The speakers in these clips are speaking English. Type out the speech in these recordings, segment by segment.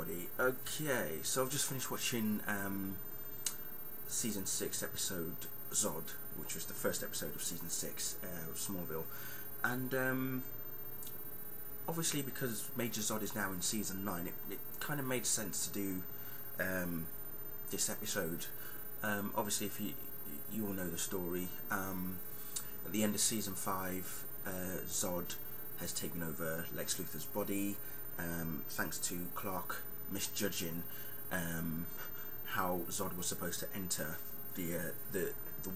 everybody. Okay, so I've just finished watching season 6 episode Zod, which was the first episode of season 6 of Smallville, and obviously because Major Zod is now in season 9, it kind of made sense to do this episode. Obviously, if you all know the story, at the end of season 5, Zod has taken over Lex Luthor's body, thanks to Clark misjudging how Zod was supposed to enter the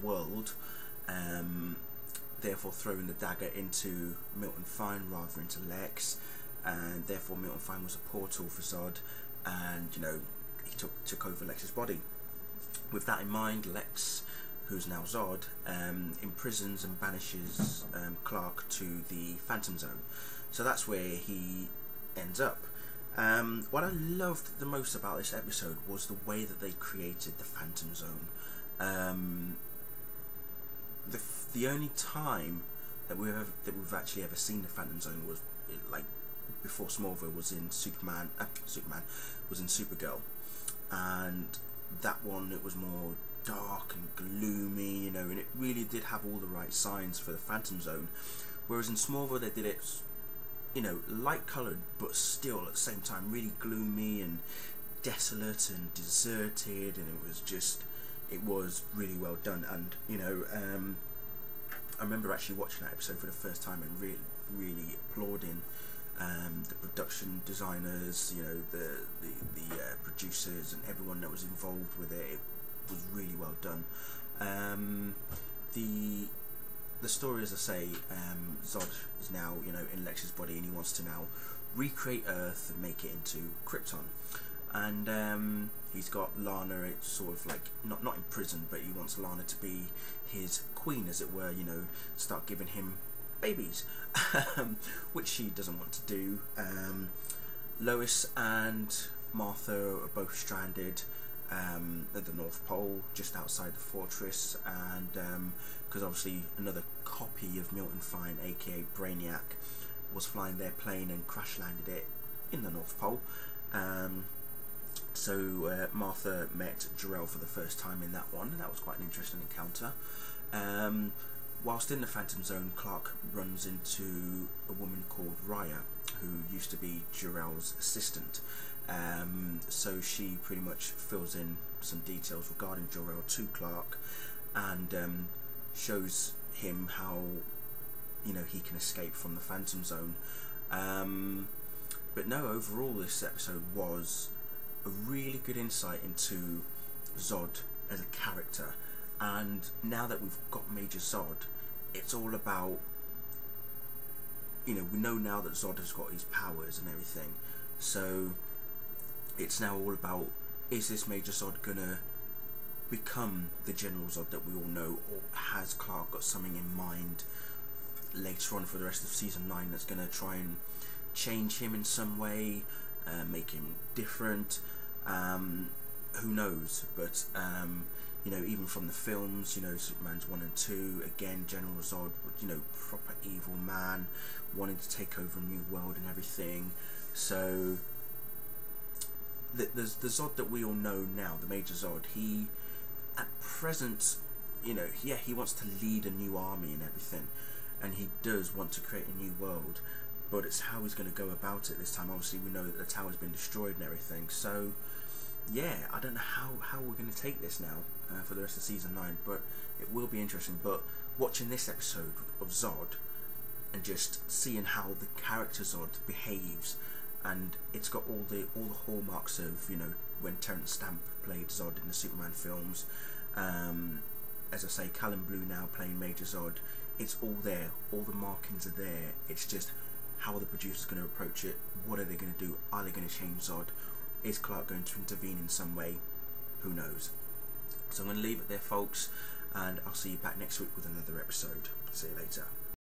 world, therefore throwing the dagger into Milton Fine rather into Lex, and therefore Milton Fine was a portal for Zod, and he took over Lex's body. With that in mind, Lex, who's now Zod, imprisons and banishes Clark to the Phantom Zone. So that's where he ends up. What I loved the most about this episode was the way that they created the Phantom Zone. The only time that we've actually ever seen the Phantom Zone was like before Smallville was in Superman was in Supergirl, and that one, it was more dark and gloomy, and it really did have all the right signs for the Phantom Zone. Whereas in Smallville they did it, light coloured, but still at the same time really gloomy and desolate and deserted, and it was really well done. And I remember actually watching that episode for the first time and really applauding the production designers, the producers and everyone that was involved with it. It was really well done. The story, as I say, Zod is now in Lex's body, and he wants to now recreate Earth and make it into Krypton. And he's got Lana, it's sort of like not in prison, but he wants Lana to be his queen, as it were. Start giving him babies, which she doesn't want to do. Lois and Martha are both stranded at the North Pole, just outside the fortress, and because obviously another copy of Milton Fine, aka Brainiac, was flying their plane and crash landed it in the North Pole. So Martha met Jor-El for the first time in that one, and that was quite an interesting encounter. Whilst in the Phantom Zone, Clark runs into a woman called Raya, who used to be Jor-El's assistant. So she pretty much fills in some details regarding Jor-El to Clark, and shows him how he can escape from the Phantom Zone. But no, overall this episode was a really good insight into Zod as a character. And now that we've got Major Zod, it's all about, we know now that Zod has got his powers and everything, so it's now all about, is this Major Zod gonna become the General Zod that we all know, or has Clark got something in mind later on for the rest of season 9 that's gonna try and change him in some way, make him different? Who knows? But even from the films, Superman's 1 and 2, again, General Zod, proper evil man, wanting to take over a new world and everything. So there's the Zod that we all know now, the Major Zod. He, at present, he wants to lead a new army and everything, and he does want to create a new world, but it's how he's going to go about it this time. Obviously, we know that the tower's been destroyed and everything, so yeah, I don't know how we're going to take this now for the rest of season 9, but it will be interesting. But watching this episode of Zod and just seeing how the character Zod behaves, and it's got all the hallmarks of when Terrence Stamp played Zod in the Superman films. As I say, Callum Blue now playing Major Zod. It's all there, all the markings are there. It's just how are the producers going to approach it? What are they going to do? Are they going to change Zod? Is Clark going to intervene in some way? Who knows? So I'm going to leave it there, folks, and I'll see you back next week with another episode. See you later.